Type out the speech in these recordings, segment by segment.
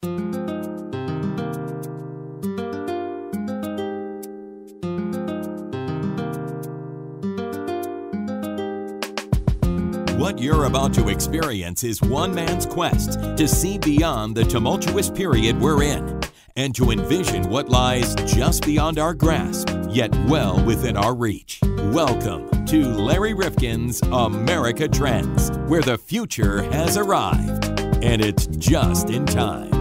What you're about to experience is one man's quest to see beyond the tumultuous period we're in and to envision what lies just beyond our grasp, yet well within our reach. Welcome to Larry Rifkin's America Trends, where the future has arrived, and it's just in time.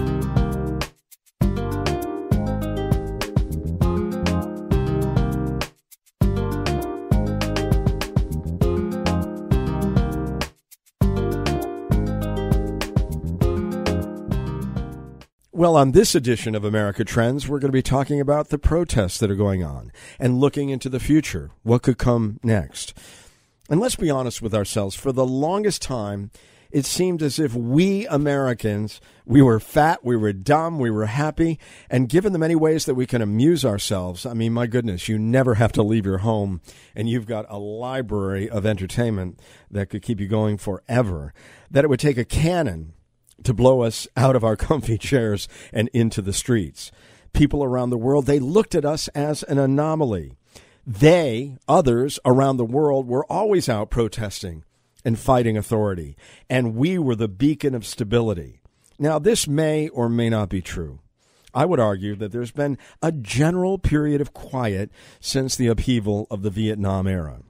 Well, on this edition of America Trends, we're going to be talking about the protests that are going on and looking into the future, what could come next. And let's be honest with ourselves. For the longest time, it seemed as if we Americans, we were fat, we were dumb, we were happy. And given the many ways that we can amuse ourselves, I mean, my goodness, you never have to leave your home and you've got a library of entertainment that could keep you going forever, that it would take a cannon to blow us out of our comfy chairs and into the streets. People around the world, they looked at us as an anomaly. They, others around the world, were always out protesting and fighting authority, and we were the beacon of stability. Now, this may or may not be true. I would argue that there's been a general period of quiet since the upheaval of the Vietnam era.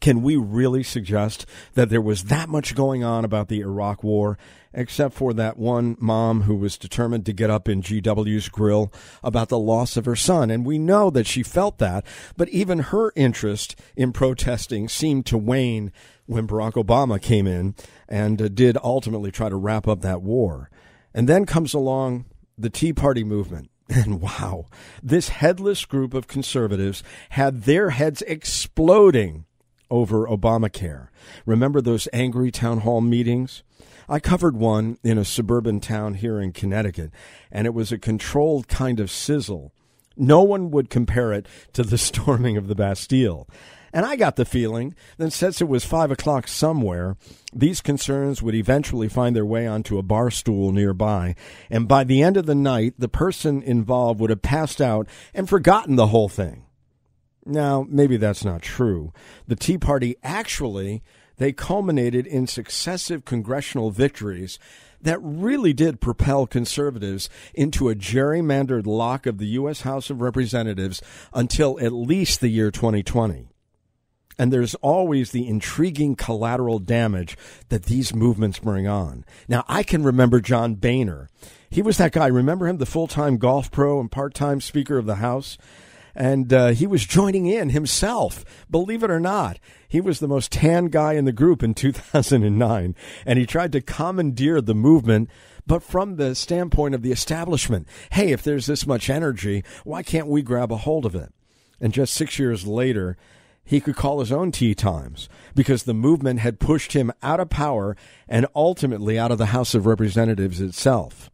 Can we really suggest that there was that much going on about the Iraq War, except for that one mom who was determined to get up in GW's grill about the loss of her son? And we know that she felt that, but even her interest in protesting seemed to wane when Barack Obama came in and did ultimately try to wrap up that war. And then comes along the Tea Party movement. And wow, this headless group of conservatives had their heads exploding over Obamacare. Remember those angry town hall meetings? I covered one in a suburban town here in Connecticut, and it was a controlled kind of sizzle. No one would compare it to the storming of the Bastille. And I got the feeling that since it was 5 o'clock somewhere, these concerns would eventually find their way onto a bar stool nearby. And by the end of the night, the person involved would have passed out and forgotten the whole thing. Now, maybe that's not true. The Tea Party actually, they culminated in successive congressional victories that really did propel conservatives into a gerrymandered lock of the U.S. House of Representatives until at least the year 2020. And there's always the intriguing collateral damage that these movements bring on. Now, I can remember John Boehner. He was that guy, remember him, the full-time golf pro and part-time Speaker of the House? And he was joining in himself, believe it or not. He was the most tan guy in the group in 2009, and he tried to commandeer the movement, but from the standpoint of the establishment. Hey, if there's this much energy, why can't we grab a hold of it? And just 6 years later, he could call his own tea times because the movement had pushed him out of power and ultimately out of the House of Representatives itself.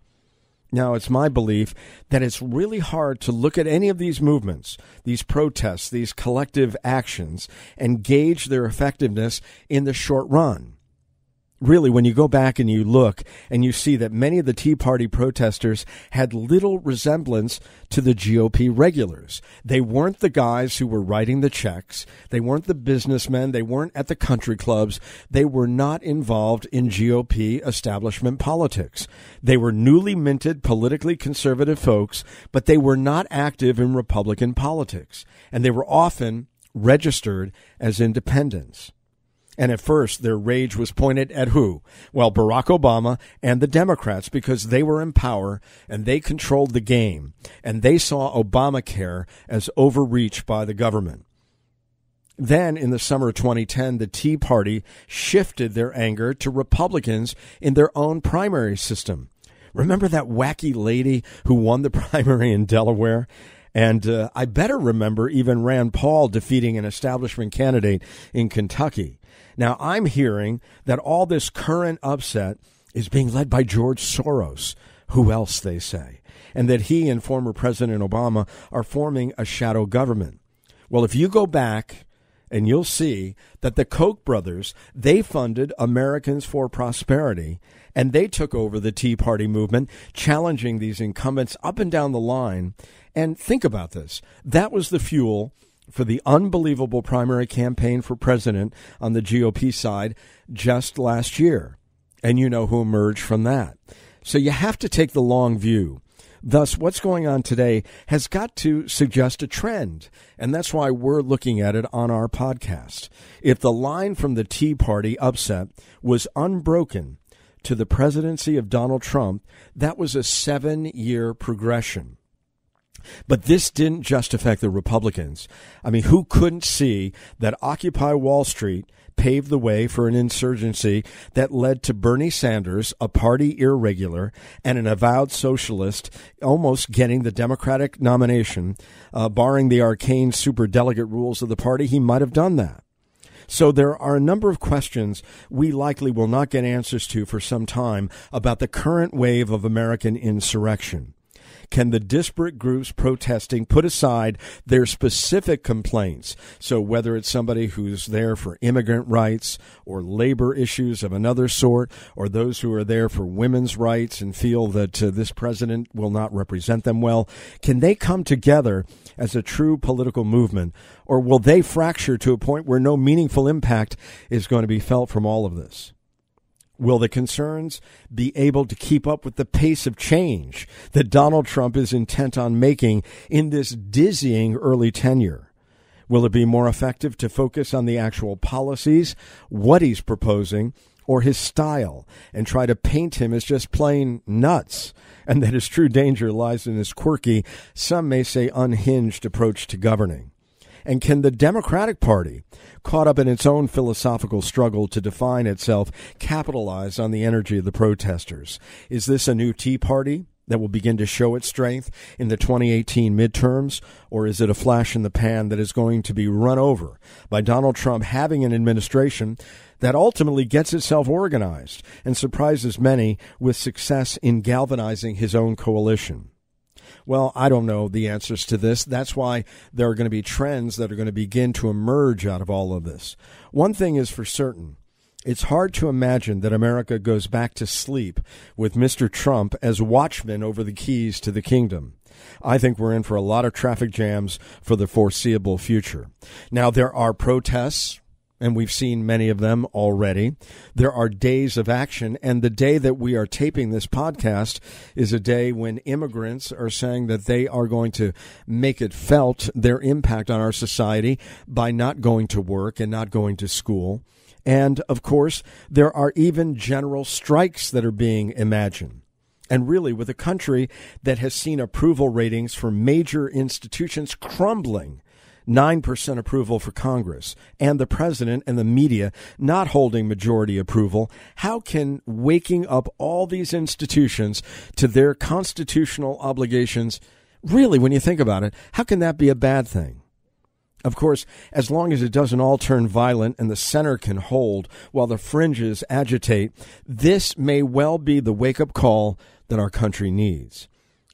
Now, it's my belief that it's really hard to look at any of these movements, these protests, these collective actions, and gauge their effectiveness in the short run. Really, when you go back and you look and you see that many of the Tea Party protesters had little resemblance to the GOP regulars. They weren't the guys who were writing the checks. They weren't the businessmen. They weren't at the country clubs. They were not involved in GOP establishment politics. They were newly minted, politically conservative folks, but they were not active in Republican politics. And they were often registered as independents. And at first, their rage was pointed at who? Well, Barack Obama and the Democrats, because they were in power and they controlled the game. And they saw Obamacare as overreach by the government. Then, in the summer of 2010, the Tea Party shifted their anger to Republicans in their own primary system. Remember that wacky lady who won the primary in Delaware? And I better remember even Rand Paul defeating an establishment candidate in Kentucky. Now, I'm hearing that all this current upset is being led by George Soros. Who else, they say? And that he and former President Obama are forming a shadow government. Well, if you go back and you'll see that the Koch brothers, they funded Americans for Prosperity, and they took over the Tea Party movement, challenging these incumbents up and down the line. And think about this. That was the fuel for the unbelievable primary campaign for president on the GOP side just last year. And you know who emerged from that. So you have to take the long view. Thus, what's going on today has got to suggest a trend, and that's why we're looking at it on our podcast. If the line from the Tea Party upset was unbroken to the presidency of Donald Trump, that was a 7-year progression. But this didn't just affect the Republicans. I mean, who couldn't see that Occupy Wall Street paved the way for an insurgency that led to Bernie Sanders, a party irregular and an avowed socialist, almost getting the Democratic nomination, barring the arcane superdelegate rules of the party? He might have done that. So there are a number of questions we likely will not get answers to for some time about the current wave of American insurrection. Can the disparate groups protesting put aside their specific complaints? So whether it's somebody who's there for immigrant rights or labor issues of another sort, or those who are there for women's rights and feel that this president will not represent them well, can they come together as a true political movement? Or will they fracture to a point where no meaningful impact is going to be felt from all of this? Will the concerns be able to keep up with the pace of change that Donald Trump is intent on making in this dizzying early tenure? Will it be more effective to focus on the actual policies, what he's proposing, or his style, and try to paint him as just plain nuts, and that his true danger lies in his quirky, some may say unhinged approach to governing? And can the Democratic Party, caught up in its own philosophical struggle to define itself, capitalize on the energy of the protesters? Is this a new Tea Party that will begin to show its strength in the 2018 midterms, or is it a flash in the pan that is going to be run over by Donald Trump having an administration that ultimately gets itself organized and surprises many with success in galvanizing his own coalition? Well, I don't know the answers to this. That's why there are going to be trends that are going to begin to emerge out of all of this. One thing is for certain. It's hard to imagine that America goes back to sleep with Mr. Trump as watchman over the keys to the kingdom. I think we're in for a lot of traffic jams for the foreseeable future. Now, there are protests, and we've seen many of them already. There are days of action, and the day that we are taping this podcast is a day when immigrants are saying that they are going to make it felt, their impact on our society, by not going to work and not going to school. And, of course, there are even general strikes that are being imagined. And really, with a country that has seen approval ratings for major institutions crumbling, 9% approval for Congress, and the president and the media not holding majority approval, how can waking up all these institutions to their constitutional obligations, really, when you think about it, how can that be a bad thing? Of course, as long as it doesn't all turn violent and the center can hold while the fringes agitate, this may well be the wake-up call that our country needs.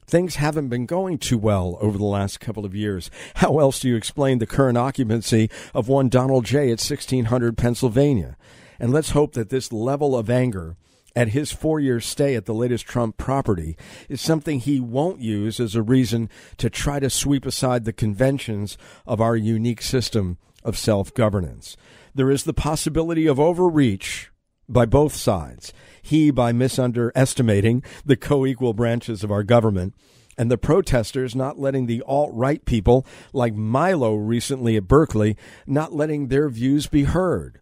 Things haven't been going too well over the last couple of years. How else do you explain the current occupancy of one Donald J. at 1600 Pennsylvania? And let's hope that this level of anger at his 4-year stay at the latest Trump property is something he won't use as a reason to try to sweep aside the conventions of our unique system of self-governance. There is the possibility of overreach by both sides. He by misunderestimating the co-equal branches of our government, and the protesters not letting the alt-right people like Milo recently at Berkeley, not letting their views be heard.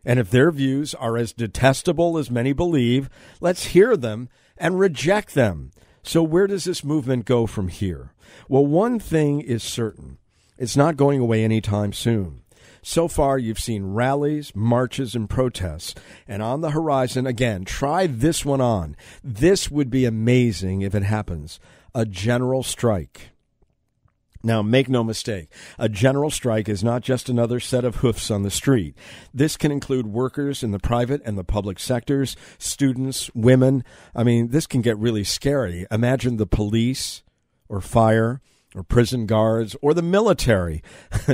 And if their views are as detestable as many believe, let's hear them and reject them. So where does this movement go from here? Well, one thing is certain. It's not going away anytime soon. So far, you've seen rallies, marches, and protests. And on the horizon, again, try this one on. This would be amazing if it happens. A general strike. Now, make no mistake, a general strike is not just another set of hoofs on the street. This can include workers in the private and the public sectors, students, women. I mean, this can get really scary. Imagine the police or fire or prison guards, or the military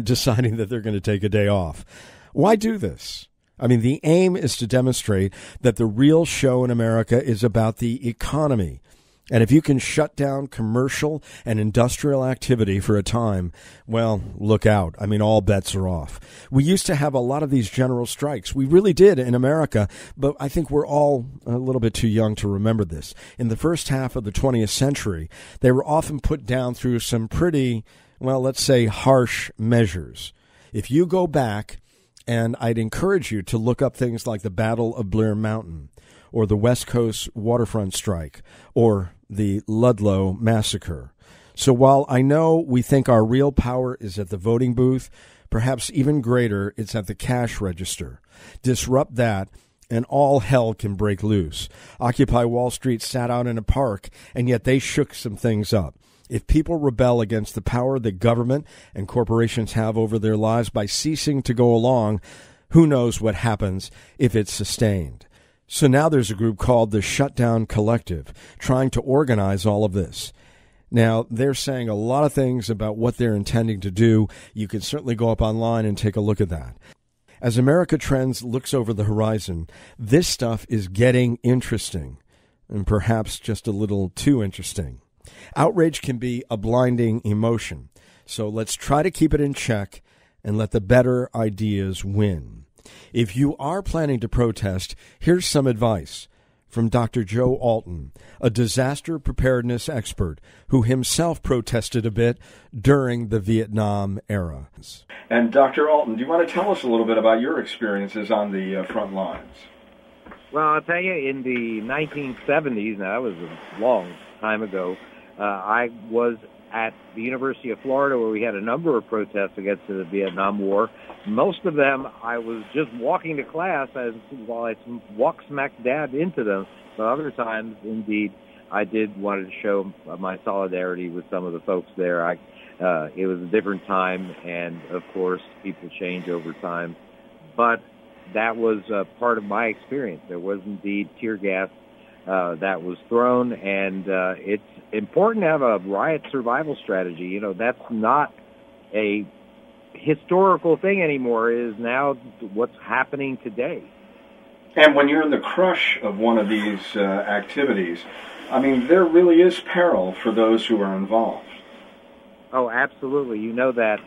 deciding that they're going to take a day off. Why do this? I mean, the aim is to demonstrate that the real show in America is about the economy. And if you can shut down commercial and industrial activity for a time, well, look out. I mean, all bets are off. We used to have a lot of these general strikes. We really did in America, but I think we're all a little bit too young to remember this. In the first half of the 20th century, they were often put down through some pretty, well, let's say harsh measures. If you go back, and I'd encourage you to look up things like the Battle of Blair Mountain, or the West Coast waterfront strike, or the Ludlow massacre. So while I know we think our real power is at the voting booth, perhaps even greater, it's at the cash register. Disrupt that, and all hell can break loose. Occupy Wall Street sat out in a park, and yet they shook some things up. If people rebel against the power that government and corporations have over their lives by ceasing to go along, who knows what happens if it's sustained. So now there's a group called the Shutdown Collective trying to organize all of this. Now, they're saying a lot of things about what they're intending to do. You can certainly go up online and take a look at that. As America Trends looks over the horizon, this stuff is getting interesting, and perhaps just a little too interesting. Outrage can be a blinding emotion, so let's try to keep it in check and let the better ideas win. If you are planning to protest, here's some advice from Dr. Joe Alton, a disaster preparedness expert who himself protested a bit during the Vietnam era. And Dr. Alton, do you want to tell us a little bit about your experiences on the front lines? Well, I'll tell you, in the 1970s, now that was a long time ago, I was at the University of Florida where we had a number of protests against the Vietnam War. Most of them, I was just walking to class while I walked smack dab into them. But other times, indeed, I did want to show my solidarity with some of the folks there. It was a different time, and of course, people change over time. But that was part of my experience. There was indeed tear gas that was thrown, and it's important to have a riot survival strategy. You know, that's not a historical thing anymore. It is now what's happening today. And when you're in the crush of one of these activities, I mean, there really is peril for those who are involved. Oh, absolutely. You know that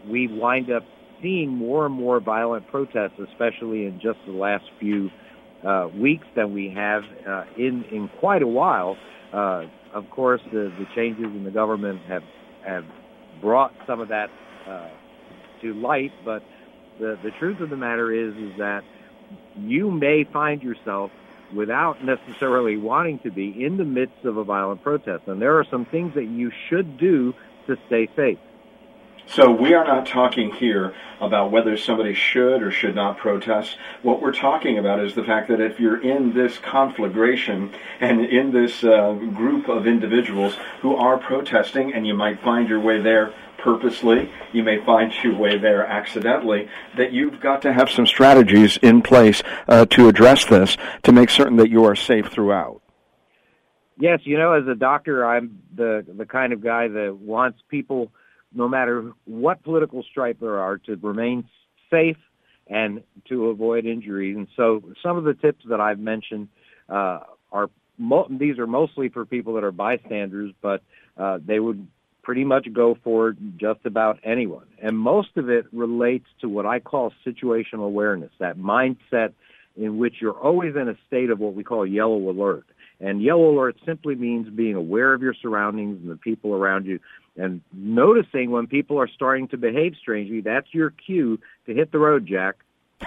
we wind up seeing more and more violent protests, especially in just the last few weeks than we have in quite a while. Of course, the changes in the government have brought some of that to light, but the truth of the matter is that you may find yourself, without necessarily wanting to be, in the midst of a violent protest. And there are some things that you should do to stay safe. So we are not talking here about whether somebody should or should not protest. What we're talking about is the fact that if you're in this conflagration and in this group of individuals who are protesting, and you might find your way there purposely, you may find your way there accidentally, that you've got to have some strategies in place to address this, to make certain that you are safe throughout. Yes, you know, as a doctor, I'm the kind of guy that wants people, no matter what political stripe there are, to remain safe and to avoid injuries. And so some of the tips that I've mentioned these are mostly for people that are bystanders, but they would pretty much go for just about anyone. And most of it relates to what I call situational awareness, that mindset in which you're always in a state of what we call yellow alert. And yellow alert simply means being aware of your surroundings and the people around you, and noticing when people are starting to behave strangely. That's your cue to hit the road, Jack.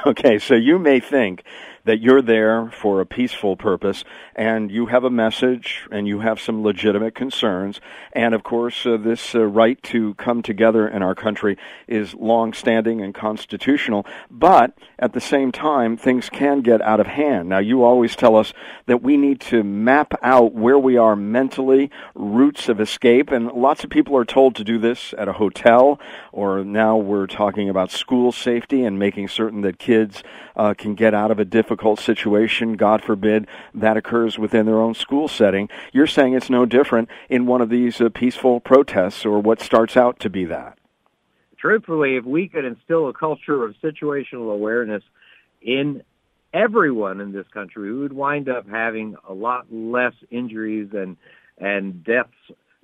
Okay, so you may think that you're there for a peaceful purpose, and you have a message, and you have some legitimate concerns, and of course this right to come together in our country is long-standing and constitutional, but at the same time, things can get out of hand. Now, you always tell us that we need to map out where we are mentally, routes of escape, and lots of people are told to do this at a hotel, or now we're talking about school safety and making certain that kids can get out of a difficult situation. God forbid that occurs within their own school setting. You're saying it's no different in one of these peaceful protests, or what starts out to be that. Truthfully, if we could instill a culture of situational awareness in everyone in this country, we would wind up having a lot less injuries and deaths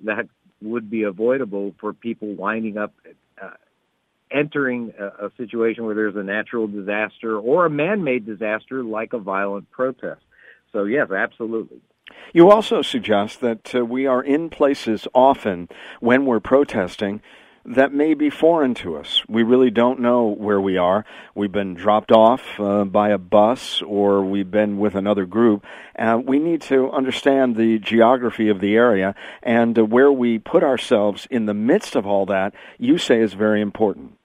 that would be avoidable for people winding up entering a situation where there's a natural disaster or a man-made disaster like a violent protest. So, yes, absolutely. You also suggest that we are in places often when we're protesting that may be foreign to us. We really don't know where we are. We've been dropped off by a bus, or we've been with another group. We need to understand the geography of the area, and where we put ourselves in the midst of all that, you say, is very important.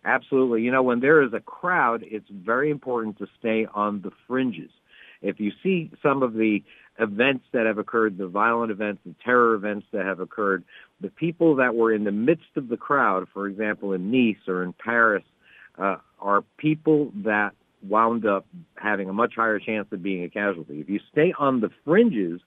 Absolutely. You know, when there is a crowd, it's very important to stay on the fringes. If you see some of the events that have occurred, the violent events, the terror events that have occurred, the people that were in the midst of the crowd, for example, in Nice or in Paris, are people that wound up having a much higher chance of being a casualty. If you stay on the fringes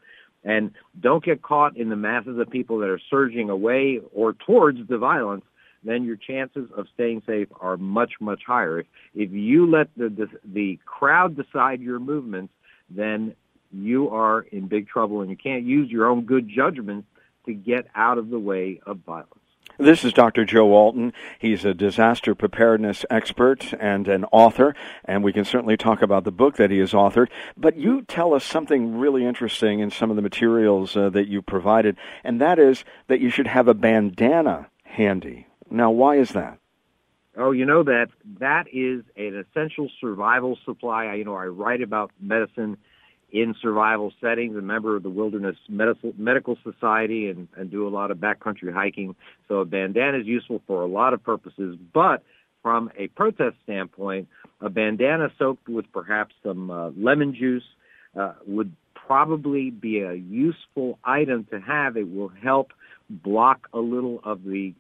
and don't get caught in the masses of people that are surging away or towards the violence, then your chances of staying safe are much, much higher. If you let the crowd decide your movements, then you are in big trouble, and you can't use your own good judgment to get out of the way of violence. This is Dr. Joe Alton. He's a disaster preparedness expert and an author, and we can certainly talk about the book that he has authored. But you tell us something really interesting in some of the materials that you provided, and that is that you should have a bandana handy. Now, why is that? Oh, you know that is an essential survival supply. I write about medicine in survival settings, a member of the Wilderness Medical Society, and do a lot of backcountry hiking. So a bandana is useful for a lot of purposes, but from a protest standpoint, a bandana soaked with perhaps some lemon juice would probably be a useful item to have. It will help block a little of the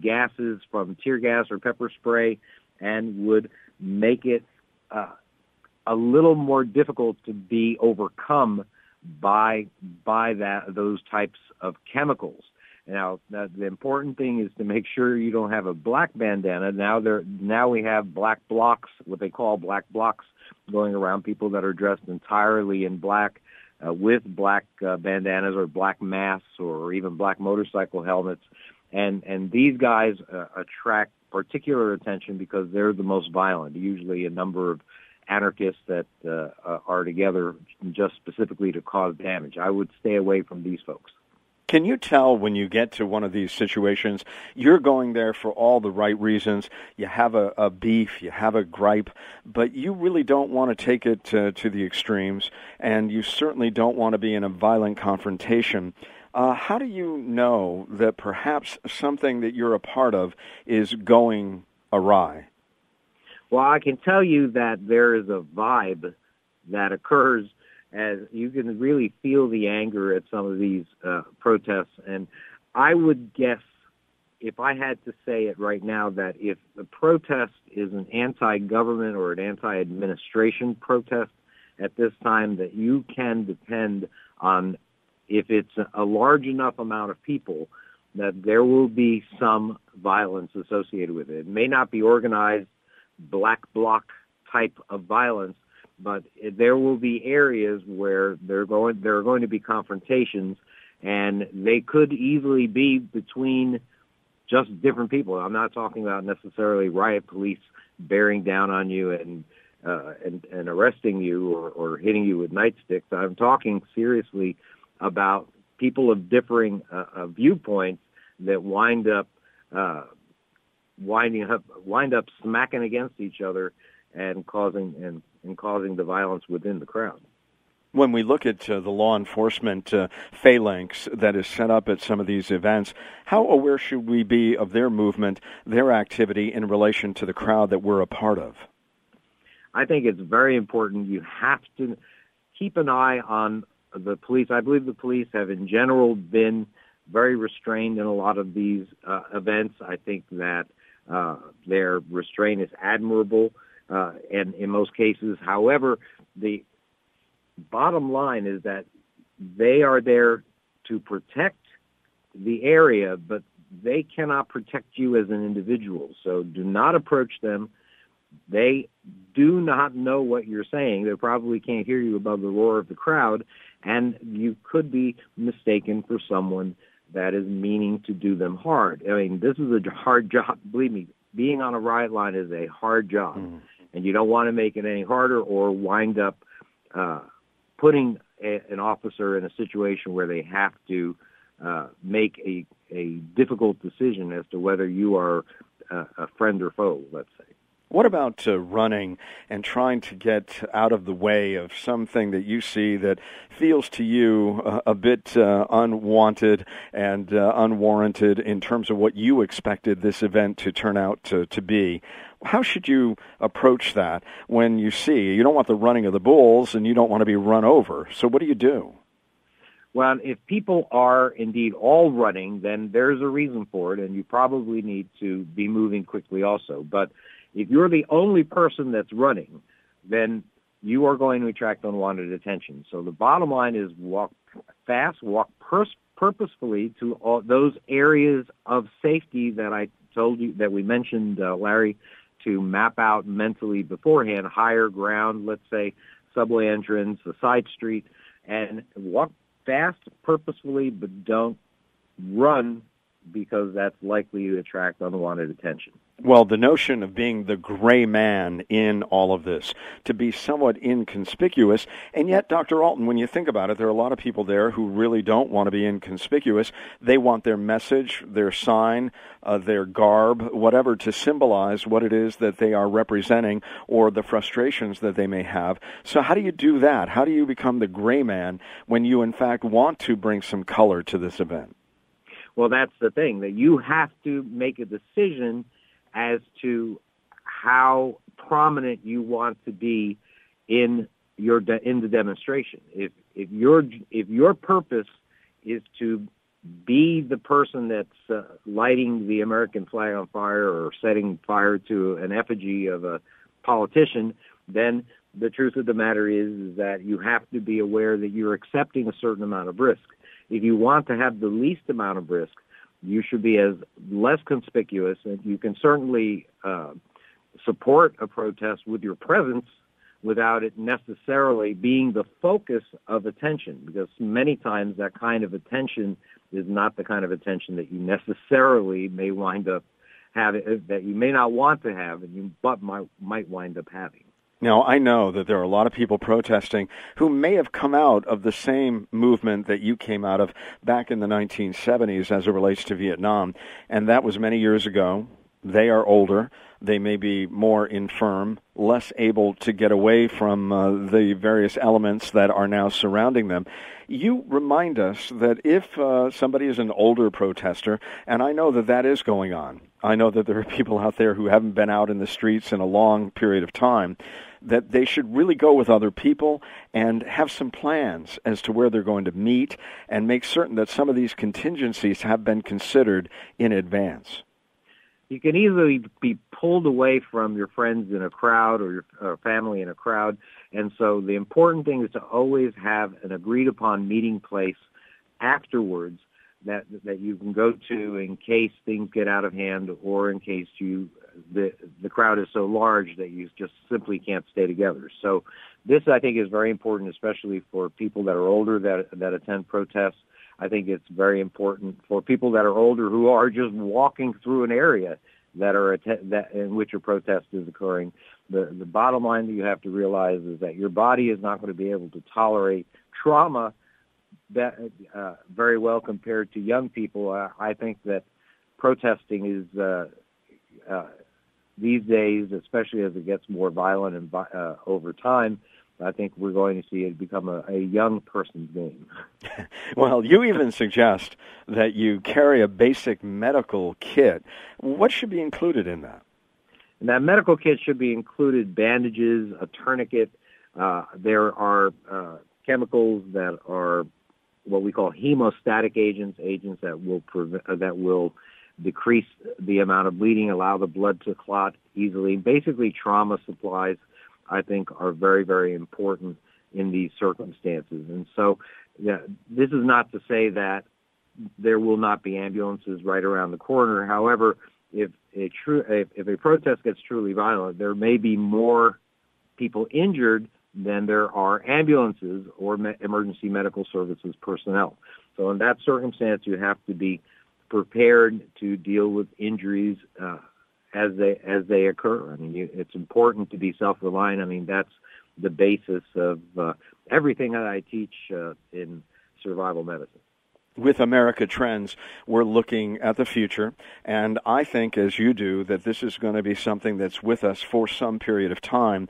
gases from tear gas or pepper spray, and would make it a little more difficult to be overcome by those types of chemicals. Now, the important thing is to make sure you don't have a black bandana. Now we have black blocks, what they call black blocks, going around, people that are dressed entirely in black with black bandanas or black masks or even black motorcycle helmets. And these guys attract particular attention because they're the most violent, usually a number of anarchists that are together just specifically to cause damage. I would stay away from these folks. Can you tell when you get to one of these situations, you're going there for all the right reasons, you have a beef, you have a gripe, but you really don't want to take it to the extremes, and you certainly don't want to be in a violent confrontation. How do you know that perhaps something that you're a part of is going awry? Well, I can tell you that there is a vibe that occurs as you can really feel the anger at some of these protests. And I would guess, if I had to say it right now, that if the protest is an anti-government or an anti-administration protest at this time, that you can depend on, if it's a large enough amount of people, that there will be some violence associated with it. It may not be organized black bloc type of violence, but there will be areas where there are going to be confrontations, and they could easily be between just different people. I'm not talking about necessarily riot police bearing down on you and arresting you or hitting you with nightsticks. I'm talking seriously about people of differing viewpoints that wind up smacking against each other and causing the violence within the crowd. When we look at the law enforcement phalanx that is set up at some of these events, how aware should we be of their movement, their activity in relation to the crowd that we're a part of? I think it's very important. You have to keep an eye on the police. I believe the police have in general been very restrained in a lot of these events. I think that their restraint is admirable. and in most cases. However, the bottom line is that they are there to protect the area, but they cannot protect you as an individual. So do not approach them. They do not know what you're saying. They probably can't hear you above the roar of the crowd, and you could be mistaken for someone that is meaning to do them hard. I mean, this is a hard job. Believe me, being on a riot line is a hard job, and you don't want to make it any harder or wind up putting an officer in a situation where they have to make a difficult decision as to whether you are a friend or foe, let's say. What about running and trying to get out of the way of something that you see that feels to you a bit unwanted and unwarranted in terms of what you expected this event to turn out to be? How should you approach that when you see you don't want the running of the bulls and you don't want to be run over? So what do you do? Well, if people are indeed all running, then there's a reason for it, and you probably need to be moving quickly also. But if you're the only person that's running, then you are going to attract unwanted attention. So the bottom line is walk fast, walk purposefully to all those areas of safety that I told you, that we mentioned, Larry, to map out mentally beforehand, higher ground, let's say subway entrance, a side street, and walk fast, purposefully, but don't run because that's likely to attract unwanted attention. Well, the notion of being the gray man in all of this, to be somewhat inconspicuous, and yet, Dr. Alton, when you think about it, there are a lot of people there who really don't want to be inconspicuous. They want their message, their sign, their garb, whatever, to symbolize what it is that they are representing or the frustrations that they may have. So how do you do that? How do you become the gray man when you, in fact, want to bring some color to this event? Well, that's the thing, that you have to make a decision as to how prominent you want to be in the demonstration. If your purpose is to be the person that's lighting the American flag on fire or setting fire to an effigy of a politician, then the truth of the matter is that you have to be aware that you're accepting a certain amount of risk. If you want to have the least amount of risk, you should be as less conspicuous, and you can certainly support a protest with your presence without it necessarily being the focus of attention, because many times that kind of attention is not the kind of attention that you necessarily may wind up having, that you may not want to have, and you might wind up having. Now, I know that there are a lot of people protesting who may have come out of the same movement that you came out of back in the 1970s as it relates to Vietnam, and that was many years ago. They are older. They may be more infirm, less able to get away from the various elements that are now surrounding them. You remind us that if somebody is an older protester, and I know that that is going on, I know that there are people out there who haven't been out in the streets in a long period of time, that they should really go with other people and have some plans as to where they're going to meet and make certain that some of these contingencies have been considered in advance. You can easily be pulled away from your friends in a crowd or your family in a crowd, and so the important thing is to always have an agreed-upon meeting place afterwards that you can go to in case things get out of hand or in case the crowd is so large that you just simply can't stay together. So this, I think, is very important, especially for people that are older that attend protests. I think it's very important for people that are older who are just walking through an area that in which a protest is occurring. The bottom line that you have to realize is that your body is not going to be able to tolerate trauma that very well compared to young people. I think that protesting is these days, especially as it gets more violent and over time, I think we're going to see it become a young person's game. Well, you even suggest that you carry a basic medical kit. What should be included in that? And that medical kit should be included bandages, a tourniquet. There are chemicals that are what we call hemostatic agents that will decrease the amount of bleeding, allow the blood to clot easily. Basically, trauma supplies, I think, are very, very important in these circumstances. And so this is not to say that there will not be ambulances right around the corner. However, if a protest gets truly violent, there may be more people injured than there are ambulances or emergency medical services personnel. So in that circumstance, you have to be prepared to deal with injuries as they occur. I mean, it's important to be self-reliant. I mean, that's the basis of everything that I teach in survival medicine. With America Trends, we're looking at the future, and I think, as you do, that this is going to be something that's with us for some period of time.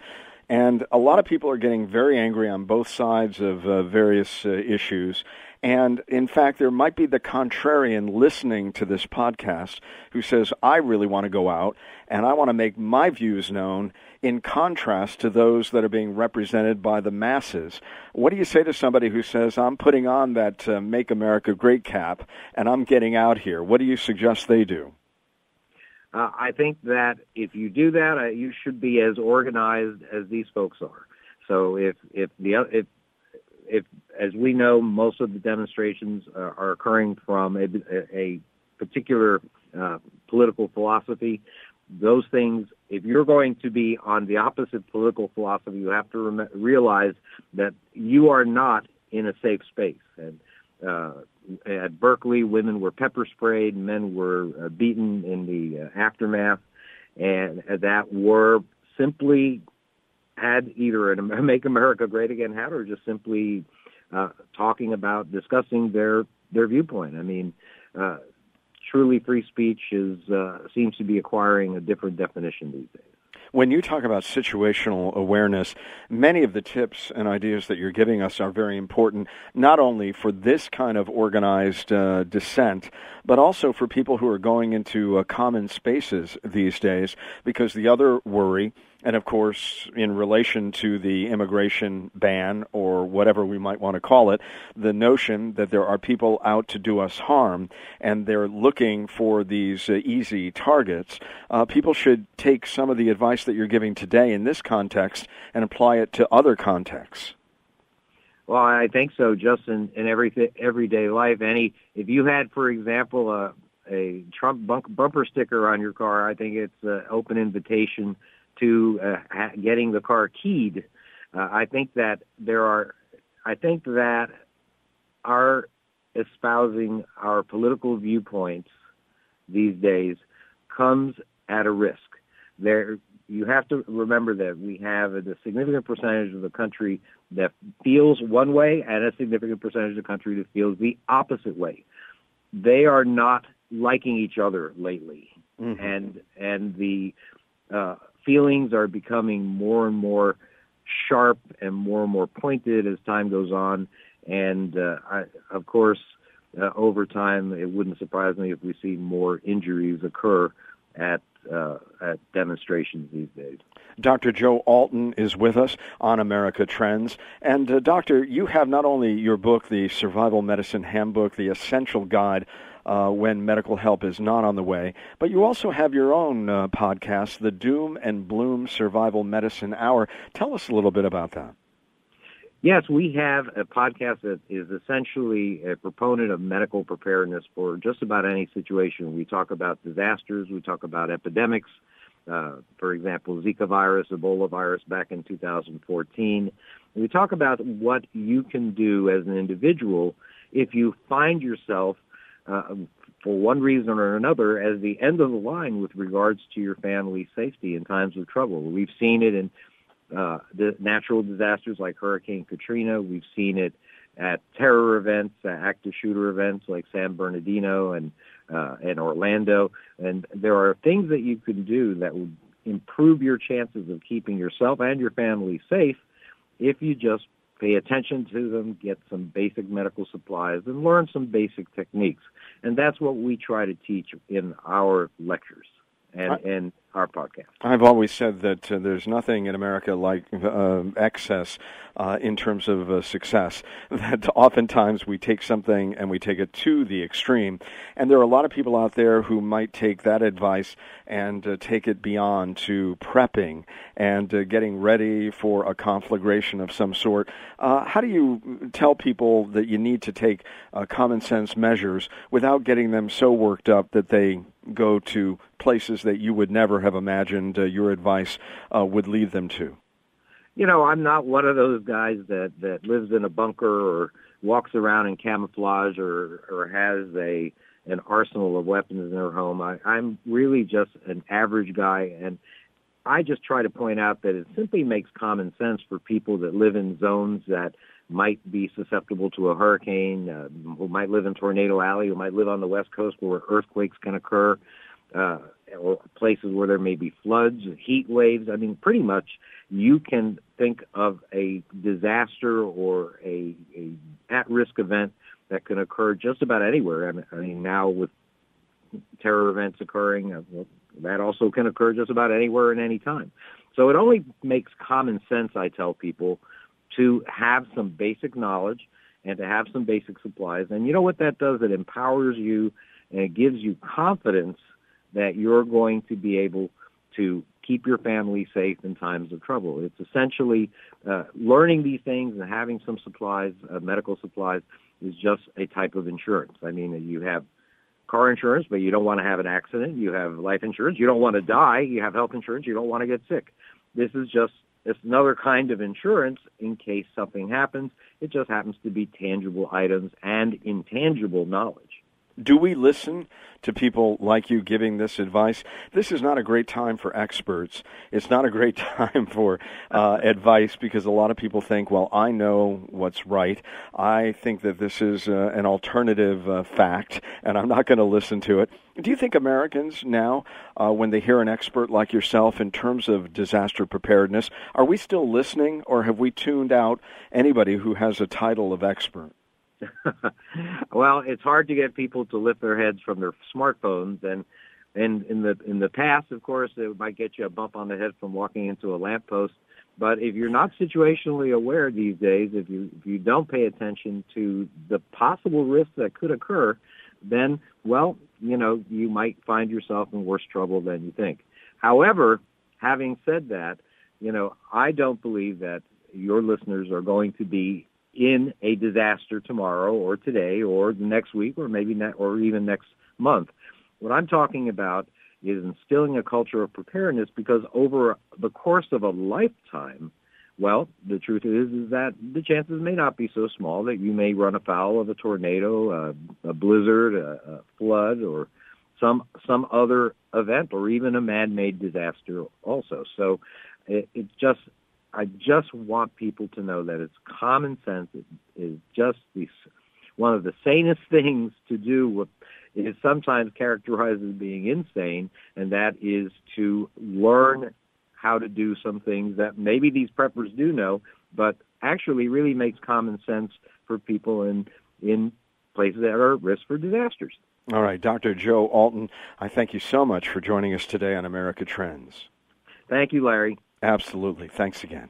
And a lot of people are getting very angry on both sides of various issues. And, in fact, there might be the contrarian listening to this podcast who says, I really want to go out, and I want to make my views known in contrast to those that are being represented by the masses. What do you say to somebody who says, I'm putting on that Make America Great cap, and I'm getting out here? What do you suggest they do? I think that if you do that, you should be as organized as these folks are. So if as we know, most of the demonstrations are occurring from a particular political philosophy. Those things, if you're going to be on the opposite political philosophy, you have to realize that you are not in a safe space. And at Berkeley, women were pepper sprayed, men were beaten in the aftermath, and that were simply had either a Make America Great Again hat or just simply discussing their viewpoint. I mean, truly free speech seems to be acquiring a different definition these days. When you talk about situational awareness, many of the tips and ideas that you're giving us are very important, not only for this kind of organized dissent, but also for people who are going into common spaces these days, because the other worry, and of course, in relation to the immigration ban or whatever we might want to call it, the notion that there are people out to do us harm and they're looking for these easy targets. People should take some of the advice that you're giving today in this context and apply it to other contexts. Well, I think so, just in everyday life. If you had, for example, a Trump bumper sticker on your car, I think it's an open invitation to getting the car keyed. I think that our espousing our political viewpoints these days comes at a risk. You have to remember that we have a significant percentage of the country that feels one way and a significant percentage of the country that feels the opposite way. They are not liking each other lately, and the feelings are becoming more and more sharp and more pointed as time goes on. And of course, over time, it wouldn't surprise me if we see more injuries occur at demonstrations these days. Dr. Joe Alton is with us on America Trends. And Doctor, you have not only your book, the Survival Medicine Handbook, the Essential Guide when medical help is not on the way, but you also have your own podcast, the Doom and Bloom Survival Medicine Hour. Tell us a little bit about that. Yes, we have a podcast that is essentially a proponent of medical preparedness for just about any situation. We talk about disasters, we talk about epidemics, for example, Zika virus, Ebola virus back in 2014. We talk about what you can do as an individual if you find yourself, for one reason or another, as the end of the line with regards to your family's safety in times of trouble. We've seen it in the natural disasters like Hurricane Katrina. We've seen it at terror events, active shooter events like San Bernardino and Orlando. And there are things that you can do that would improve your chances of keeping yourself and your family safe if you just pay attention to them, get some basic medical supplies, and learn some basic techniques. And that's what we try to teach in our lectures and our podcast. I've always said that there's nothing in America like excess in terms of success, that oftentimes we take something and we take it to the extreme. And there are a lot of people out there who might take that advice and take it beyond to prepping and getting ready for a conflagration of some sort. How do you tell people that you need to take common sense measures without getting them so worked up that they go to places that you would never have imagined your advice would lead them to? You know, I'm not one of those guys that lives in a bunker or walks around in camouflage or has an arsenal of weapons in their home. I'm really just an average guy, and I just try to point out that it simply makes common sense for people that live in zones that might be susceptible to a hurricane, who might live in Tornado Alley, who might live on the West Coast where earthquakes can occur, or places where there may be floods, heat waves. I mean, pretty much you can think of a disaster or a at-risk event that can occur just about anywhere. I mean, now with terror events occurring, that also can occur just about anywhere and any time. So it only makes common sense, I tell people, to have some basic knowledge and to have some basic supplies. And you know what that does? It empowers you and it gives you confidence that you're going to be able to keep your family safe in times of trouble. It's essentially learning these things and having some supplies, medical supplies, is just a type of insurance. I mean, you have car insurance, but you don't want to have an accident. You have life insurance. You don't want to die. You have health insurance. You don't want to get sick. This is just it's another kind of insurance in case something happens. It just happens to be tangible items and intangible knowledge. Do we listen to people like you giving this advice? This is not a great time for experts. It's not a great time for advice because a lot of people think, well, I know what's right. I think that this is an alternative fact, and I'm not going to listen to it. Do you think Americans now, when they hear an expert like yourself in terms of disaster preparedness, are we still listening, or have we tuned out anybody who has a title of expert? Well, it's hard to get people to lift their heads from their smartphones, and in the past, of course, it might get you a bump on the head from walking into a lamppost. But if you're not situationally aware these days, if you don't pay attention to the possible risks that could occur, then, well, you know, you might find yourself in worse trouble than you think. However, having said that, you know, I don't believe that your listeners are going to be in a disaster tomorrow or today or the next week or maybe or even next month. What I'm talking about is instilling a culture of preparedness, because over the course of a lifetime, well, the truth is that the chances may not be so small that you may run afoul of a tornado, a blizzard, a flood, or some other event, or even a man-made disaster also. So I just want people to know that it's common sense. It is just one of the sanest things to do. What is sometimes characterized as being insane, and that is to learn how to do some things that maybe these preppers do know, but actually really makes common sense for people in places that are at risk for disasters. All right, Dr. Joe Alton, I thank you so much for joining us today on America Trends. Thank you, Larry. Absolutely. Thanks again.